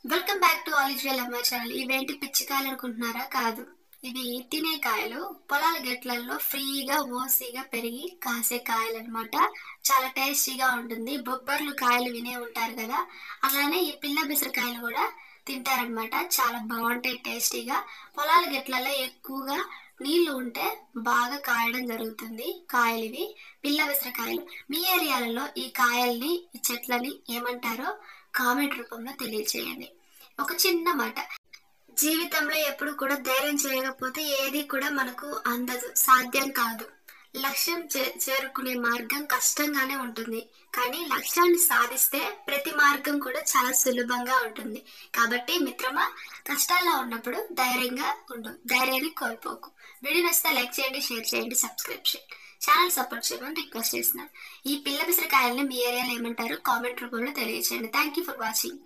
Welcome back to ఆలిజ్వల్ అమ్మ channel. ఇవేంటి పిచ్చికాయలు అనుకుంటున్నారా? కాదు, ఇవి తినే కాయలు. పొలాల గట్లల్లో ఫ్రీగా మోసీగా పెరిగి కాసే కాయలు అనమాట. చాలా టేస్టీగా ఉంటుంది. బొబ్బర్లు కాయలు వినే ఉంటారు కదా, అలానే ఈ పిల్ల బిసరకాయలు కూడా తింటారనమాట. చాలా బాగుంటాయి టేస్టీగా. పొలాల గట్లలో ఎక్కువగా నీళ్లు ఉంటే బాగా కాయడం జరుగుతుంది కాయలు ఇవి, పిల్ల విసరకాయలు. మీ ఏరియాలలో ఈ కాయల్ని, ఈ చెట్లని ఏమంటారో కామెంట్ రూపంలో తెలియచేయండి. ఒక చిన్న మాట, జీవితంలో ఎప్పుడు కూడా ధైర్యం చేయకపోతే ఏది కూడా మనకు అందదు, సాధ్యం కాదు. లక్ష్యం చేరుకునే మార్గం కష్టంగానే ఉంటుంది, కానీ లక్ష్యాన్ని సాధిస్తే ప్రతి మార్గం కూడా చాలా సులభంగా ఉంటుంది. కాబట్టి మిత్రమా, కష్టాల్లో ఉన్నప్పుడు ధైర్యంగా ఉండు, ధైర్యాన్ని కోల్పోకు. వీడియో నచ్చితే లైక్ చేయండి, షేర్ చేయండి, సబ్స్క్రైబ్ చేయండి, ఛానల్ సపోర్ట్ చేయమని రిక్వెస్ట్ చేస్తున్నాను. ఈ పిల్ల పిసరకాయల్ని మీ ఏరియాలో ఏమంటారు కామెంట్ రూపంలో తెలియచేయండి. Thank you for watching.